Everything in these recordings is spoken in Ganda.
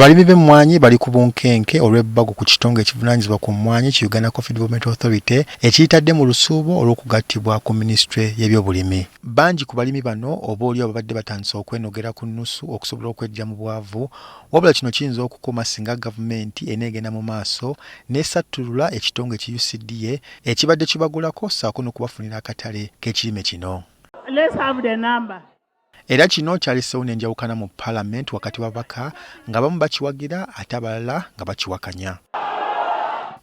Abalimi b'emmwanyi bali ku bunkenke olw'ebbago ku kitongole ekivunanyizibwa ku mmwanyi ki Uganda Coffee Development Authority ekiyitadde mu lusuubo olw'okugattibwa ku Ministry y'ebyobulimi. Bangi ku balimi bano oboolyawo babadde batandise okwenogera ku nnusu okusobola okweggya mu bwavu, wabula kino kiyinza okukoma singa gavumenti eneegenda mu maaso n'esattulula ekitongole ki UCDA ekibadde kibagulako ssaako n'okubafunira akatale k'ekirime kino. Let's have the number. Era kino kyaliseewo n'enjawukana mu Parliament wakati w'ababaka ng'abamu bakiwagira ate abalala nga bakiwakanya.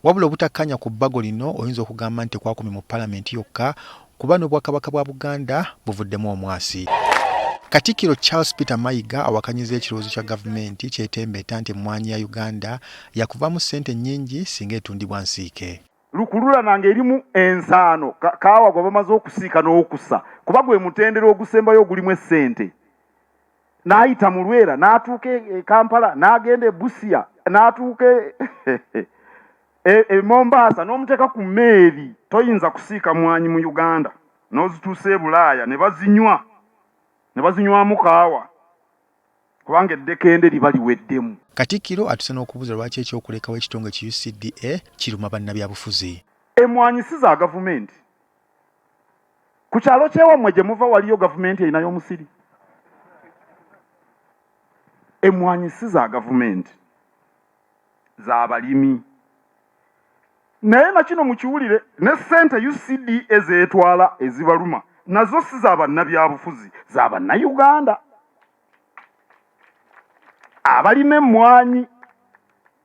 Wabula obutakkanya ku bbago lino oyinza okugamba nti tekwakomye mu Parliament yokka kuba n'obwakabaka bwa Buganda buvuddemu omwasi. Katikkiro Charles Peter Mayiga awakanyiza ekirowoozo kya gavumenti kyetembeeta nti emmwanyi ya Uganda yakuvaamu ssente nnyingi singa etundibwa nsiike. Lukulula nange erimu ensaano kaawa gwe bamaze okusiika n'okussa kuba gwe mutendera ogusembayo ogulimu essente. N'ayita mu Lwera n'atuuka e Kampala n'agenda e Busia n'atuuka e Mombasa n'omuteeka ku mmeeri. Toyinza kusiika mmwanyi mu Uganda n'ozituusa e Bulaaya ne bazinywamu kaawa kubanga eddekende liba liweddemu. Katikkiro atuse n'okubuuza lwaki ekyokulekawo ekitongole ki UCDA kiruma bannabyabufuzi. Emmwanyi si za gavumenti. Ku kyalo ky'ewammwe gye muva waliyo gavumenti erinayo omusiri. Emmwanyi si za gavumenti, za balimi. Naye na kino mukiwulire ne ssente UCDA ezeetwala ezibaluma nazo si za bannabyabufuzi, za bannayuganda. Abalima emmwanyi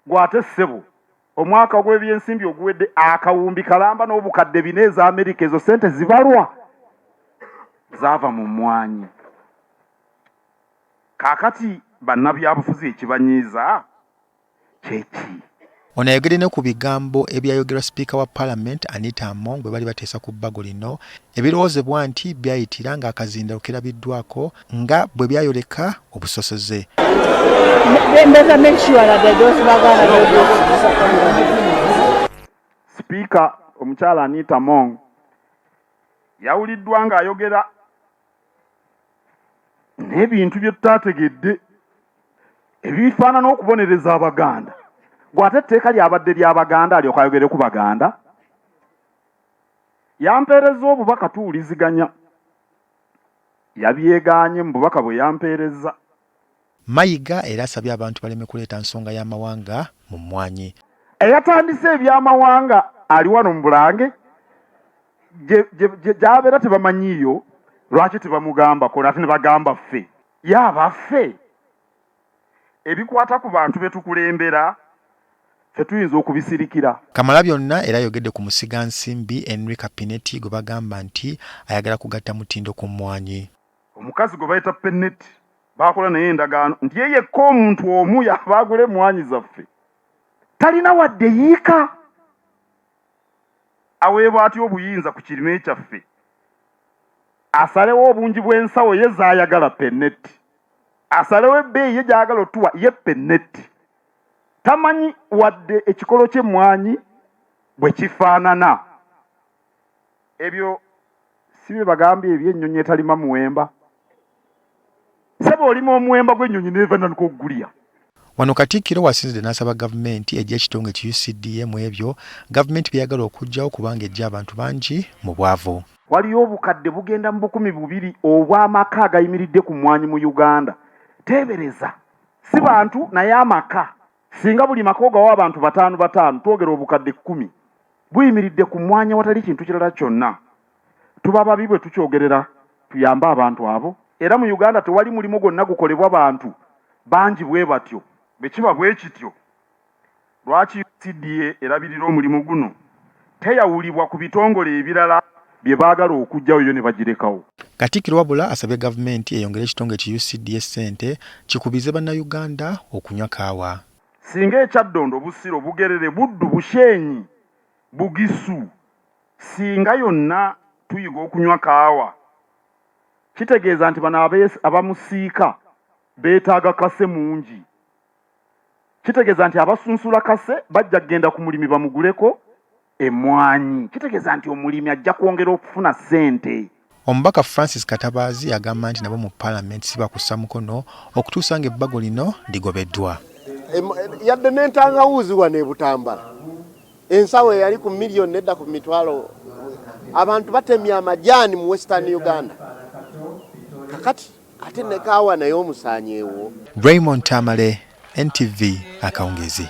gwate ssebo omwaka gw'ebyensimbi oguwedde akawumbi kalamba n'obukadde 4 eza Amerika, ezo ssente zibalwa zaava mu mmwanyi. Kaakati bannabyabufuzi ekibanyiiza kyeki? Ono ayogedde ne ku bigambo ebyayogerwa Sipiika wa Parliament Anita Among bwe bali bateesa ku bbago lino ebirowoozebwa nti byayitira ng'akazindaalo kerabiddwako nga bwe byayoleka obusosoze. Sipiika omukyala Anita Among yawuliddwa ng'ayogera n'ebintu bye tutaategedde ebifaanana okubonereza Abaganda. Gwate etteeka lyabadde ly'Abaganda alyoka ayogere ku Baganda. Yampeereza obubaka tuwuliziganya. Yabyegaanye mu bubaka bwe yampeereza. Mayiga era asabye abantu baleme kuleeta nsonga y'amawanga mu mmwanyi. Eyatandise eby'amawanga ali wano mu Bulange gy'abeera tebamanyiiyo lwaki tebamugambako nate ne bagamba ffe. Yaaba ffe ebikwata ku bantu be tukulembera ffe tuyinza okubisirikira. Kamalabyonna era ayogedde ku musigansimbi Henry Kapineti gwe bagamba nti ayagala kugatta mutindo ku mmwanyi. Omukazi gwe bayita Peneti baakola naye endagaano nti ye yekka omuntu omu yabaagula emmwanyi zaffe. Talina wadde yiika. Aweebwa atya obuyinza ku kirime kyaffe? Asalewo obungi bw'ensawo ye zaayagala Peneti. Asalewo ebbeeyi ye gy'agala otuwa ye Peneti. Tamanyi wadde ekikolo ky'emmwanyi bwe kifaanana. Ebyo si bye bagambye eby'ennyonyi etalima muwemba. Sebe olima omuwemba gw'ennyonyi n'evaananuka okugulya. Wano Katikkiro wasinzidde n'asaba gavumenti ejja ekitongole ki UCDA mu ebyo gavumenti byeyagala okuggyawo kubanga ejja abantu bangi mu bwavu. Waliyo obukadde bugenda mu 200 obw'amaka agayimiridde ku mmwanyi mu Uganda. Teebereza, si bantu naye amaka. Singa buli maka ogawa abantu 5 twogera obukadde 10 buyimiridde ku mmwanyi watali kintu kirala kyonna. Tuba babi bwe tukyogerera tuyamba abantu abo. Era mu Uganda tewali mulimu gwonna gukolebwa bantu bangi bwe batyo. Bwe kiba bwe kityo lwaki UCDA erabirira omulimu guno teyawulibwa ku bitongole ebirala bye baagala okuggyawo yo ne bagirekawo. Katikkiro wabula asabye gavumenti eyongere ekitongole ki UCDA ssente kikubize bannayuganda okunywa kaawa. Singa ekyaddondo Busiro Bugerere Buddu Bushenyi Bugisu singa yonna tuyiga okunywa kaawa kitegeeza nti bano abamusiika beetaaga kase mungi. Kitegeeza nti abasunsula kase bajja kgenda ku mulimi bamuguleko emmwanyi. Kitegeeza nti omulimi ajja kwongera okufuna ssente. Omubaka Francis Katabaazi agamba nti nabo mu Parliament si bakussa mukono okutuusa ng'ebbago lino ligobeddwa. yadde n'entangawuzi wano e Butambala ensawo yali ku miliyoni nedda ku mitwalo abantu batemya amajaani mu Western Uganda kakati ate ne kaawa naye omusaanyeewo. Raymond Tamale, NTV, Akawungeezi.